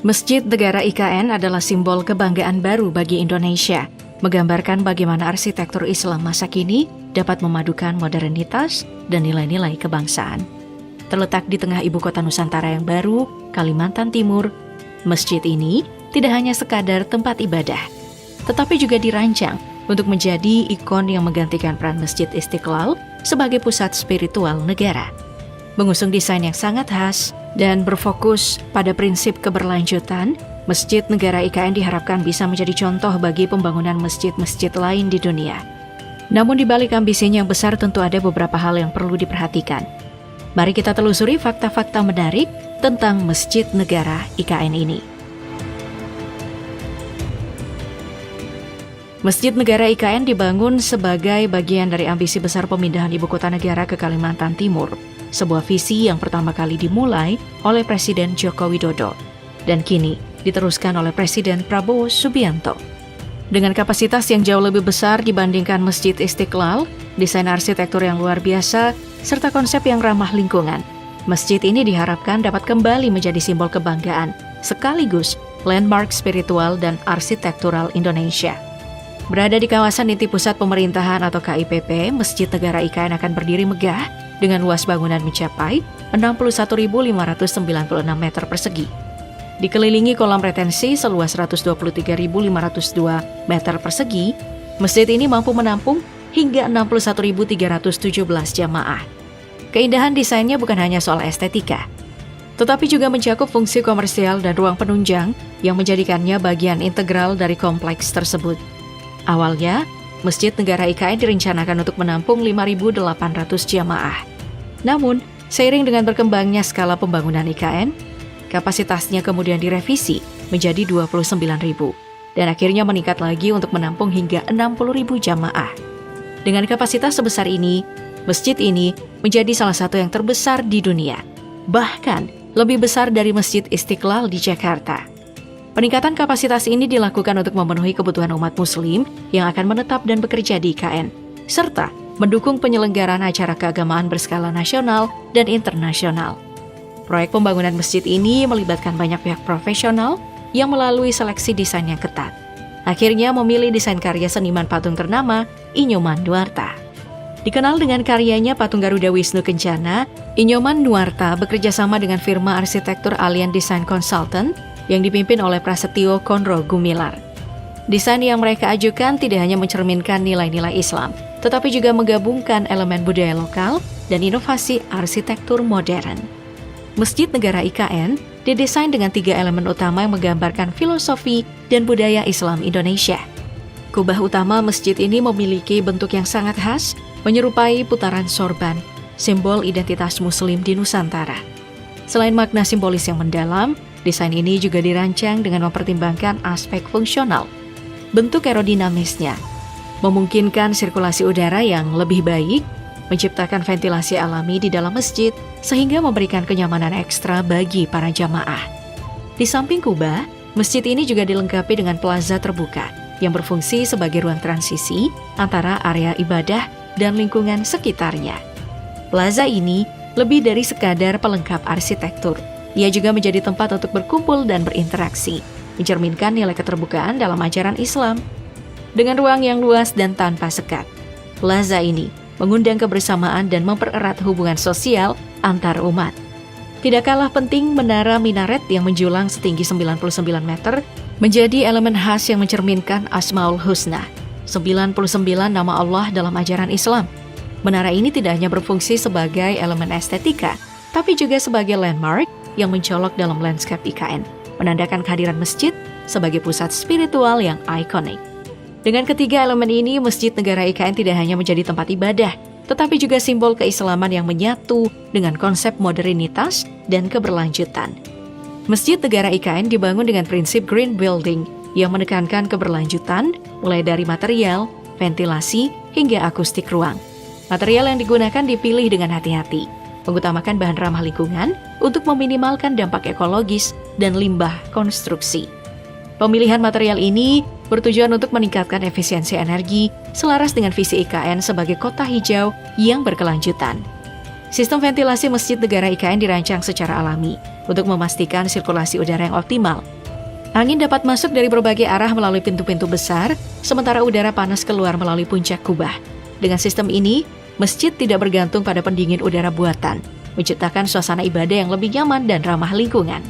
Masjid Negara IKN adalah simbol kebanggaan baru bagi Indonesia, menggambarkan bagaimana arsitektur Islam masa kini dapat memadukan modernitas dan nilai-nilai kebangsaan. Terletak di tengah ibu kota Nusantara yang baru, Kalimantan Timur, masjid ini tidak hanya sekadar tempat ibadah, tetapi juga dirancang untuk menjadi ikon yang menggantikan peran Masjid Istiqlal sebagai pusat spiritual negara. Mengusung desain yang sangat khas dan berfokus pada prinsip keberlanjutan, Masjid Negara IKN diharapkan bisa menjadi contoh bagi pembangunan masjid-masjid lain di dunia. Namun di balik ambisinya yang besar tentu ada beberapa hal yang perlu diperhatikan. Mari kita telusuri fakta-fakta menarik tentang Masjid Negara IKN ini. Masjid Negara IKN dibangun sebagai bagian dari ambisi besar pemindahan ibu kota negara ke Kalimantan Timur, sebuah visi yang pertama kali dimulai oleh Presiden Joko Widodo dan kini diteruskan oleh Presiden Prabowo Subianto. Dengan kapasitas yang jauh lebih besar dibandingkan Masjid Istiqlal, desain arsitektur yang luar biasa, serta konsep yang ramah lingkungan, masjid ini diharapkan dapat kembali menjadi simbol kebanggaan, sekaligus landmark spiritual dan arsitektural Indonesia. Berada di kawasan inti pusat pemerintahan atau KIPP, Masjid Negara IKN akan berdiri megah dengan luas bangunan mencapai 61.596 meter persegi. Dikelilingi kolam retensi seluas 123.502 meter persegi, masjid ini mampu menampung hingga 61.317 jamaah. Keindahan desainnya bukan hanya soal estetika, tetapi juga mencakup fungsi komersial dan ruang penunjang yang menjadikannya bagian integral dari kompleks tersebut. Awalnya, Masjid Negara IKN direncanakan untuk menampung 5.800 jamaah. Namun, seiring dengan berkembangnya skala pembangunan IKN, kapasitasnya kemudian direvisi menjadi 29.000 dan akhirnya meningkat lagi untuk menampung hingga 60.000 jamaah. Dengan kapasitas sebesar ini, masjid ini menjadi salah satu yang terbesar di dunia, bahkan lebih besar dari Masjid Istiqlal di Jakarta. Peningkatan kapasitas ini dilakukan untuk memenuhi kebutuhan umat muslim yang akan menetap dan bekerja di IKN, serta mendukung penyelenggaraan acara keagamaan berskala nasional dan internasional. Proyek pembangunan masjid ini melibatkan banyak pihak profesional yang melalui seleksi desain yang ketat. Akhirnya memilih desain karya seniman patung ternama Inyoman Nuarta. Dikenal dengan karyanya patung Garuda Wisnu Kencana, Inyoman Nuarta bekerja sama dengan firma arsitektur Alien Design Consultant yang dipimpin oleh Prasetyo Konro Gumilar. Desain yang mereka ajukan tidak hanya mencerminkan nilai-nilai Islam, tetapi juga menggabungkan elemen budaya lokal dan inovasi arsitektur modern. Masjid Negara IKN didesain dengan 3 elemen utama yang menggambarkan filosofi dan budaya Islam Indonesia. Kubah utama masjid ini memiliki bentuk yang sangat khas, menyerupai putaran sorban, simbol identitas Muslim di Nusantara. Selain makna simbolis yang mendalam, desain ini juga dirancang dengan mempertimbangkan aspek fungsional. Bentuk aerodinamisnya memungkinkan sirkulasi udara yang lebih baik, menciptakan ventilasi alami di dalam masjid, sehingga memberikan kenyamanan ekstra bagi para jamaah. Di samping kubah, masjid ini juga dilengkapi dengan plaza terbuka yang berfungsi sebagai ruang transisi antara area ibadah dan lingkungan sekitarnya. Plaza ini lebih dari sekadar pelengkap arsitektur. Ia juga menjadi tempat untuk berkumpul dan berinteraksi, mencerminkan nilai keterbukaan dalam ajaran Islam. Dengan ruang yang luas dan tanpa sekat, plaza ini mengundang kebersamaan dan mempererat hubungan sosial antar umat. Tidak kalah penting, menara minaret yang menjulang setinggi 99 meter menjadi elemen khas yang mencerminkan Asmaul Husna, 99 nama Allah dalam ajaran Islam. Menara ini tidak hanya berfungsi sebagai elemen estetika, tapi juga sebagai landmark yang mencolok dalam landscape IKN, menandakan kehadiran masjid sebagai pusat spiritual yang ikonik. Dengan ketiga elemen ini, Masjid Negara IKN tidak hanya menjadi tempat ibadah, tetapi juga simbol keislaman yang menyatu dengan konsep modernitas dan keberlanjutan. Masjid Negara IKN dibangun dengan prinsip green building yang menekankan keberlanjutan, mulai dari material, ventilasi, hingga akustik ruang. Material yang digunakan dipilih dengan hati-hati, mengutamakan bahan ramah lingkungan untuk meminimalkan dampak ekologis dan limbah konstruksi. Pemilihan material ini bertujuan untuk meningkatkan efisiensi energi selaras dengan visi IKN sebagai kota hijau yang berkelanjutan. Sistem ventilasi Masjid Negara IKN dirancang secara alami, untuk memastikan sirkulasi udara yang optimal. Angin dapat masuk dari berbagai arah melalui pintu-pintu besar, sementara udara panas keluar melalui puncak kubah. Dengan sistem ini, masjid tidak bergantung pada pendingin udara buatan, menciptakan suasana ibadah yang lebih nyaman dan ramah lingkungan.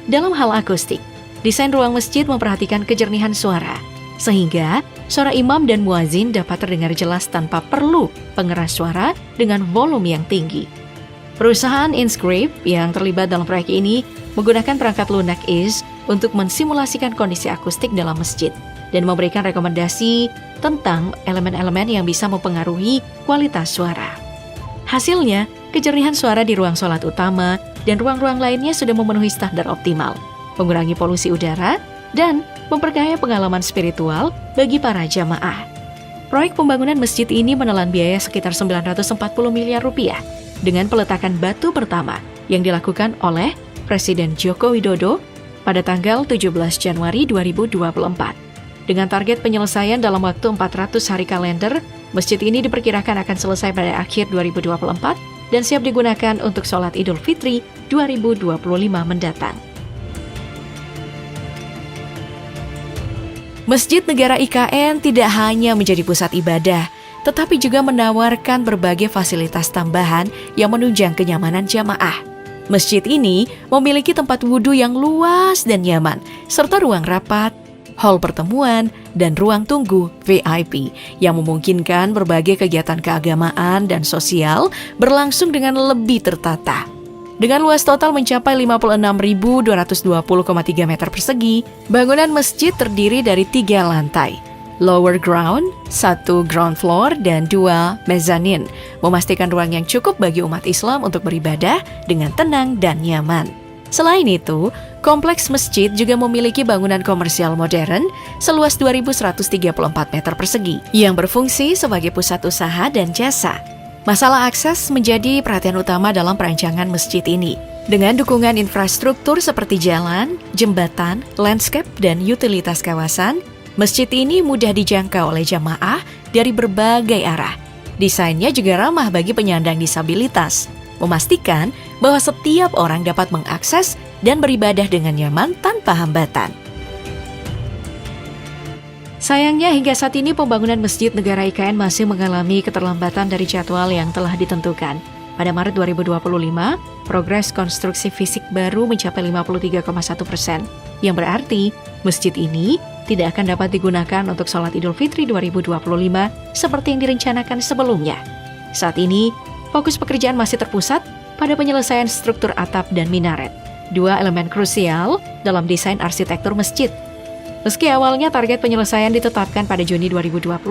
Dalam hal akustik, desain ruang masjid memperhatikan kejernihan suara, sehingga suara imam dan muazin dapat terdengar jelas tanpa perlu pengeras suara dengan volume yang tinggi. Perusahaan Inscript yang terlibat dalam proyek ini menggunakan perangkat lunak Is untuk mensimulasikan kondisi akustik dalam masjid dan memberikan rekomendasi tentang elemen-elemen yang bisa mempengaruhi kualitas suara. Hasilnya, kejernihan suara di ruang sholat utama dan ruang-ruang lainnya sudah memenuhi standar optimal, mengurangi polusi udara, dan memperkaya pengalaman spiritual bagi para jamaah. Proyek pembangunan masjid ini menelan biaya sekitar 940 miliar rupiah dengan peletakan batu pertama yang dilakukan oleh Presiden Joko Widodo pada tanggal 17 Januari 2024. Dengan target penyelesaian dalam waktu 400 hari kalender, masjid ini diperkirakan akan selesai pada akhir 2024 dan siap digunakan untuk sholat Idul Fitri 2025 mendatang. Masjid Negara IKN tidak hanya menjadi pusat ibadah, tetapi juga menawarkan berbagai fasilitas tambahan yang menunjang kenyamanan jamaah. Masjid ini memiliki tempat wudhu yang luas dan nyaman, serta ruang rapat, hall pertemuan, dan ruang tunggu VIP yang memungkinkan berbagai kegiatan keagamaan dan sosial berlangsung dengan lebih tertata. Dengan luas total mencapai 56.220,3 meter persegi, bangunan masjid terdiri dari 3 lantai, lower ground, 1 ground floor, dan 2 mezzanine, memastikan ruang yang cukup bagi umat Islam untuk beribadah dengan tenang dan nyaman. Selain itu, kompleks masjid juga memiliki bangunan komersial modern seluas 2.134 meter persegi yang berfungsi sebagai pusat usaha dan jasa. Masalah akses menjadi perhatian utama dalam perancangan masjid ini. Dengan dukungan infrastruktur seperti jalan, jembatan, landscape, dan utilitas kawasan, masjid ini mudah dijangkau oleh jamaah dari berbagai arah. Desainnya juga ramah bagi penyandang disabilitas, memastikan bahwa setiap orang dapat mengakses dan beribadah dengan nyaman tanpa hambatan. Sayangnya hingga saat ini pembangunan Masjid Negara IKN masih mengalami keterlambatan dari jadwal yang telah ditentukan. Pada Maret 2025, progres konstruksi fisik baru mencapai 53,1%, yang berarti masjid ini tidak akan dapat digunakan untuk sholat Idul Fitri 2025 seperti yang direncanakan sebelumnya. Saat ini, fokus pekerjaan masih terpusat pada penyelesaian struktur atap dan minaret, 2 elemen krusial dalam desain arsitektur masjid. Meski awalnya target penyelesaian ditetapkan pada Juni 2025,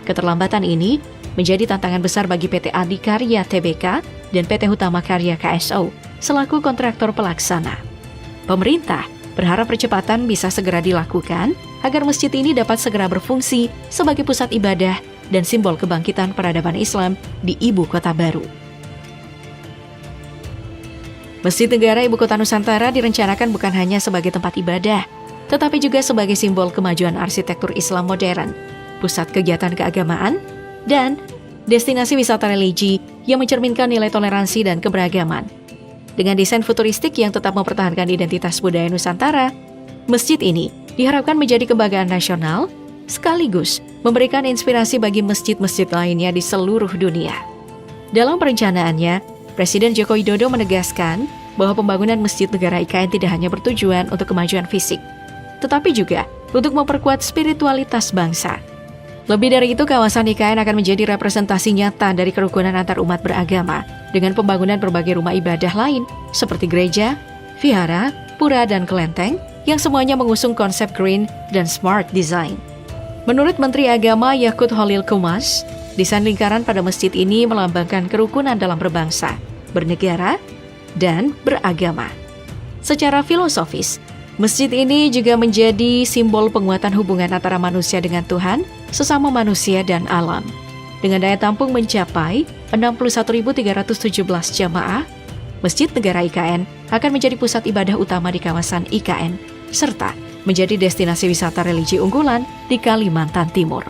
keterlambatan ini menjadi tantangan besar bagi PT Adikarya Tbk dan PT Hutama Karya KSO selaku kontraktor pelaksana. Pemerintah berharap percepatan bisa segera dilakukan agar masjid ini dapat segera berfungsi sebagai pusat ibadah dan simbol kebangkitan peradaban Islam di Ibu Kota Baru. Masjid Negara Ibu Kota Nusantara direncanakan bukan hanya sebagai tempat ibadah, tetapi juga sebagai simbol kemajuan arsitektur Islam modern, pusat kegiatan keagamaan, dan destinasi wisata religi yang mencerminkan nilai toleransi dan keberagaman. Dengan desain futuristik yang tetap mempertahankan identitas budaya Nusantara, masjid ini diharapkan menjadi kebanggaan nasional, sekaligus memberikan inspirasi bagi masjid-masjid lainnya di seluruh dunia. Dalam perencanaannya, Presiden Joko Widodo menegaskan bahwa pembangunan Masjid Negara IKN tidak hanya bertujuan untuk kemajuan fisik, tetapi juga untuk memperkuat spiritualitas bangsa. Lebih dari itu, kawasan IKN akan menjadi representasi nyata dari kerukunan antar umat beragama dengan pembangunan berbagai rumah ibadah lain seperti gereja, vihara, pura, dan kelenteng yang semuanya mengusung konsep green dan smart design. Menurut Menteri Agama Yakut Holil Komas, desain lingkaran pada masjid ini melambangkan kerukunan dalam berbangsa, bernegara, dan beragama. Secara filosofis, masjid ini juga menjadi simbol penguatan hubungan antara manusia dengan Tuhan, sesama manusia dan alam. Dengan daya tampung mencapai 61.317 jamaah, Masjid Negara IKN akan menjadi pusat ibadah utama di kawasan IKN, serta menjadi destinasi wisata religi unggulan di Kalimantan Timur.